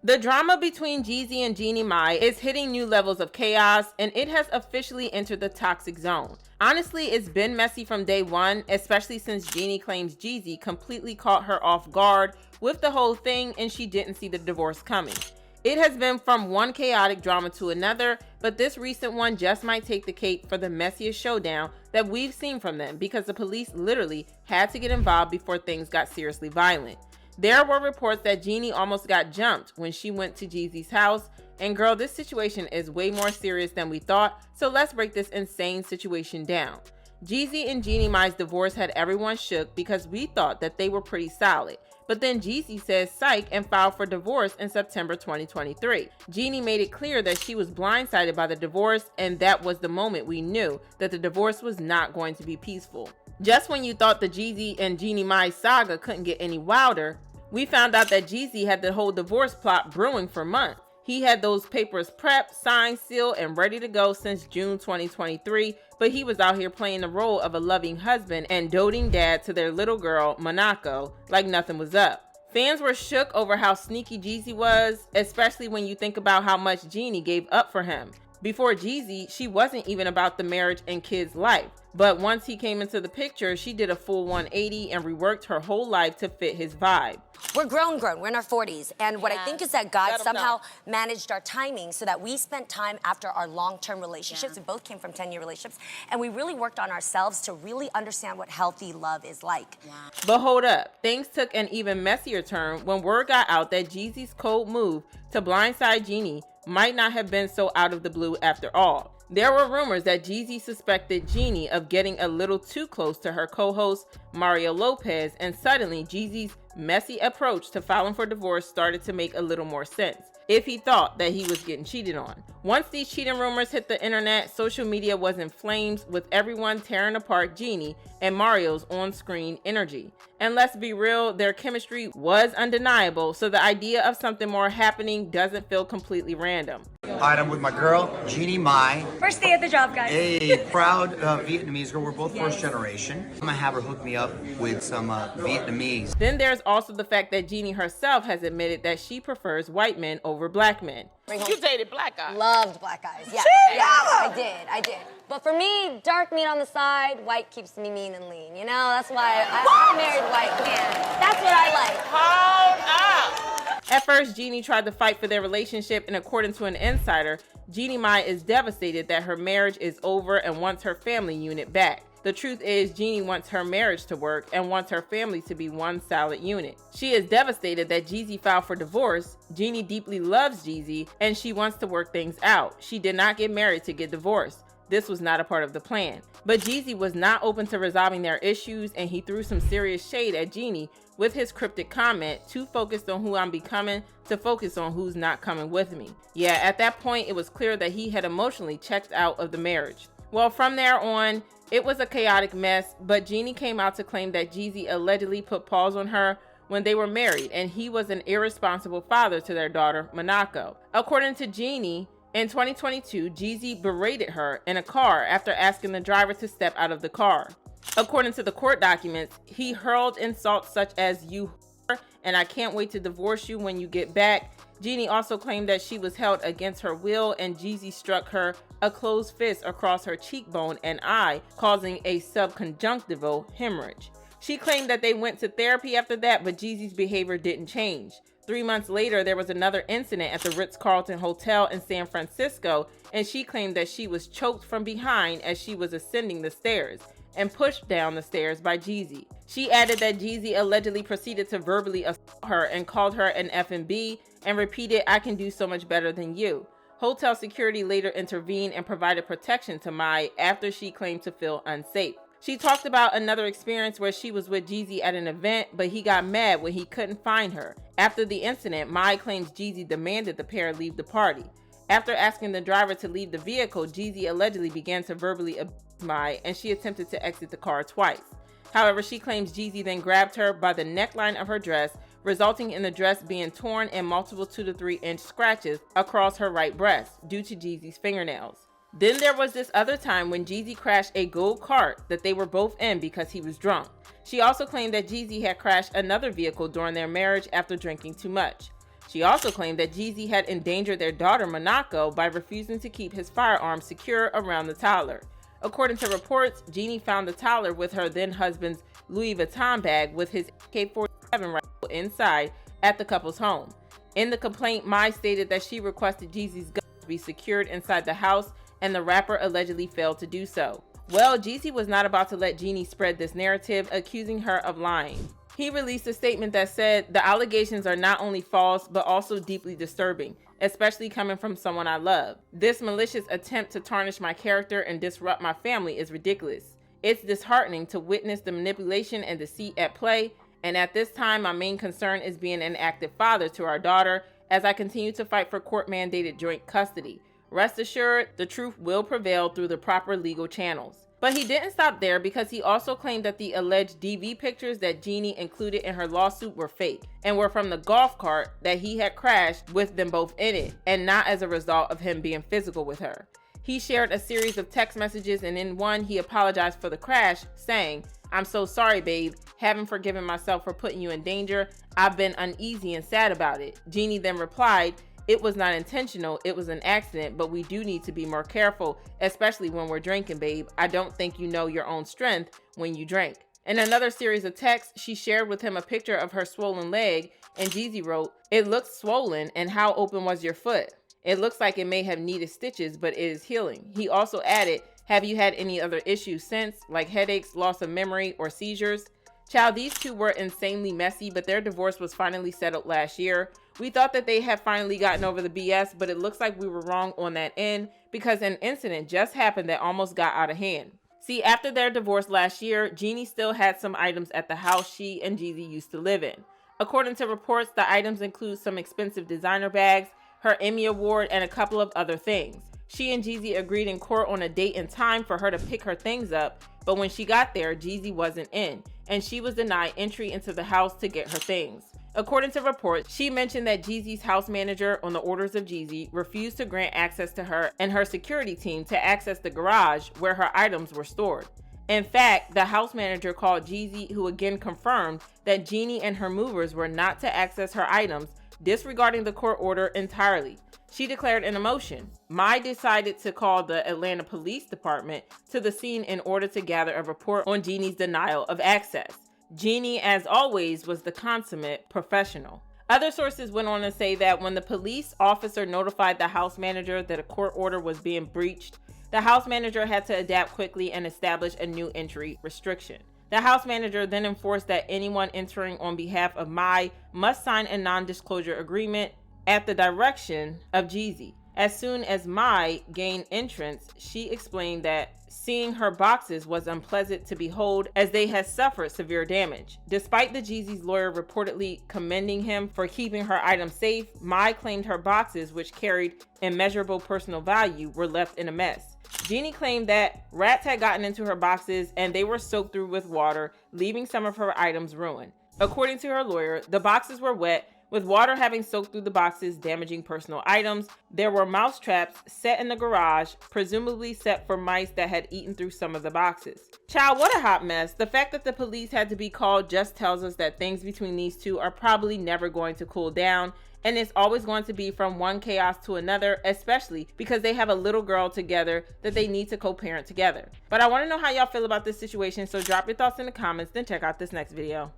The drama between Jeezy and Jeannie Mai is hitting new levels of chaos, and it has officially entered the toxic zone. Honestly, it's been messy from day one, especially since Jeannie claims Jeezy completely caught her off guard with the whole thing and she didn't see the divorce coming. It has been from one chaotic drama to another, but this recent one just might take the cake for the messiest showdown that we've seen from them, because the police literally had to get involved before things got seriously violent. There were reports that Jeannie almost got jumped when she went to Jeezy's house, and girl, this situation is way more serious than we thought, so let's break this insane situation down. Jeezy and Jeannie Mai's divorce had everyone shook because we thought that they were pretty solid. But then Jeezy says psych and filed for divorce in September 2023. Jeannie made it clear that she was blindsided by the divorce, and that was the moment we knew that the divorce was not going to be peaceful. Just when you thought the Jeezy and Jeannie Mai saga couldn't get any wilder, we found out that Jeezy had the whole divorce plot brewing for months. He had those papers prepped, signed, sealed, and ready to go since June 2023, but he was out here playing the role of a loving husband and doting dad to their little girl, Monaco, like nothing was up. Fans were shook over how sneaky Jeezy was, especially when you think about how much Jeannie gave up for him. Before Jeezy, she wasn't even about the marriage and kids' life. But once he came into the picture, she did a full 180 and reworked her whole life to fit his vibe. We're grown. We're in our 40s. And what I think is that God somehow managed our timing so that we spent time after our long-term relationships. We both came from 10-year relationships. And we really worked on ourselves to really understand what healthy love is like. But hold up. Things took an even messier turn when word got out that Jeezy's cold move to blindside Jeannie might not have been so out of the blue after all. There were rumors that Jeezy suspected Jeannie of getting a little too close to her co-host Mario Lopez, and suddenly Jeezy's messy approach to filing for divorce started to make a little more sense, if he thought that he was getting cheated on. Once these cheating rumors hit the internet, social media was in flames, with everyone tearing apart Jeannie and Mario's on-screen energy. And let's be real, their chemistry was undeniable, so the idea of something more happening doesn't feel completely random. All right, I'm with my girl, Jeannie Mai. First day at the job, guys. A proud Vietnamese girl. We're both first generation. I'm gonna have her hook me up with some Vietnamese. Then there's also the fact that Jeannie herself has admitted that she prefers white men over black men. You dated black guys. Loved black guys, yeah. I did. But for me, dark meat on the side, white keeps me mean and lean. You know, that's why I married white man. That's what I like. Hold up. At first, Jeannie tried to fight for their relationship, and according to an insider, Jeannie Mai is devastated that her marriage is over and wants her family unit back. The truth is, Jeannie wants her marriage to work and wants her family to be one solid unit. She is devastated that Jeezy filed for divorce. Jeannie deeply loves Jeezy, and she wants to work things out. She did not get married to get divorced. This was not a part of the plan. But Jeezy was not open to resolving their issues, and he threw some serious shade at Jeannie with his cryptic comment, "Too focused on who I'm becoming to focus on who's not coming with me." Yeah, at that point, it was clear that he had emotionally checked out of the marriage. Well, from there on, it was a chaotic mess, but Jeannie came out to claim that Jeezy allegedly put pause on her when they were married, and he was an irresponsible father to their daughter, Monaco. According to Jeannie, in 2022, Jeezy berated her in a car after asking the driver to step out of the car. According to the court documents, he hurled insults such as "you whore" and "I can't wait to divorce you when you get back." Jeannie also claimed that she was held against her will, and Jeezy struck her a closed fist across her cheekbone and eye, causing a subconjunctival hemorrhage. She claimed that they went to therapy after that, but Jeezy's behavior didn't change. 3 months later, there was another incident at the Ritz-Carlton Hotel in San Francisco, and she claimed that she was choked from behind as she was ascending the stairs and pushed down the stairs by Jeezy. She added that Jeezy allegedly proceeded to verbally assault her and called her an F&B and repeated, "I can do so much better than you." Hotel security later intervened and provided protection to Mai after she claimed to feel unsafe. She talked about another experience where she was with Jeezy at an event, but he got mad when he couldn't find her. After the incident, Mai claims Jeezy demanded the pair leave the party. After asking the driver to leave the vehicle, Jeezy allegedly began to verbally abuse Mai, and she attempted to exit the car twice. However, she claims Jeezy then grabbed her by the neckline of her dress, resulting in the dress being torn and multiple 2 to 3 inch scratches across her right breast due to Jeezy's fingernails. Then there was this other time when Jeezy crashed a gold cart that they were both in because he was drunk. She also claimed that Jeezy had crashed another vehicle during their marriage after drinking too much. She also claimed that Jeezy had endangered their daughter Monaco by refusing to keep his firearm secure around the toddler. According to reports, Jeannie found the toddler with her then husband's Louis Vuitton bag with his AK-47 rifle inside at the couple's home. In the complaint, Mai stated that she requested Jeezy's gun to be secured inside the house, and the rapper allegedly failed to do so. Well, Jeezy was not about to let Jeannie spread this narrative, accusing her of lying. He released a statement that said, "The allegations are not only false, but also deeply disturbing, especially coming from someone I love. This malicious attempt to tarnish my character and disrupt my family is ridiculous. It's disheartening to witness the manipulation and deceit at play, and at this time, my main concern is being an active father to our daughter as I continue to fight for court-mandated joint custody. Rest assured, the truth will prevail through the proper legal channels." But he didn't stop there, because he also claimed that the alleged DV pictures that Jeannie included in her lawsuit were fake and were from the golf cart that he had crashed with them both in it, and not as a result of him being physical with her. He shared a series of text messages, and in one he apologized for the crash, saying, "I'm so sorry, babe. Haven't forgiven myself for putting you in danger. I've been uneasy and sad about it." Jeannie then replied, "It was not intentional, it was an accident, but we do need to be more careful, especially when we're drinking, babe. I don't think you know your own strength when you drink." In another series of texts, she shared with him a picture of her swollen leg, and Jeezy wrote, "It looks swollen, and how open was your foot? It looks like it may have needed stitches, but it is healing." He also added, "Have you had any other issues since, like headaches, loss of memory, or seizures?" Child, these two were insanely messy, but their divorce was finally settled last year. We thought that they had finally gotten over the BS, but it looks like we were wrong on that end, because an incident just happened that almost got out of hand. See, after their divorce last year, Jeannie still had some items at the house she and Jeezy used to live in. According to reports, the items include some expensive designer bags, her Emmy Award, and a couple of other things. She and Jeezy agreed in court on a date and time for her to pick her things up, but when she got there, Jeezy wasn't in, and she was denied entry into the house to get her things. According to reports, she mentioned that Jeezy's house manager, on the orders of Jeezy, refused to grant access to her and her security team to access the garage where her items were stored. In fact, the house manager called Jeezy, who again confirmed that Jeannie and her movers were not to access her items, disregarding the court order entirely. She declared in a motion, Mai decided to call the Atlanta Police Department to the scene in order to gather a report on Jeannie's denial of access. Jeannie, as always, was the consummate professional. Other sources went on to say that when the police officer notified the house manager that a court order was being breached, the house manager had to adapt quickly and establish a new entry restriction. The house manager then enforced that anyone entering on behalf of Mai must sign a non-disclosure agreement at the direction of Jeezy. As soon as Mai gained entrance, she explained that seeing her boxes was unpleasant to behold, as they had suffered severe damage. Despite the Jeezy's lawyer reportedly commending him for keeping her items safe, Mai claimed her boxes, which carried immeasurable personal value, were left in a mess. Jeannie claimed that rats had gotten into her boxes and they were soaked through with water, leaving some of her items ruined. According to her lawyer, the boxes were wet, with water having soaked through the boxes, damaging personal items. There were mouse traps set in the garage, presumably set for mice that had eaten through some of the boxes. Child, what a hot mess. The fact that the police had to be called just tells us that things between these two are probably never going to cool down, and it's always going to be from one chaos to another, especially because they have a little girl together that they need to co-parent together. But I want to know how y'all feel about this situation, so drop your thoughts in the comments, then check out this next video.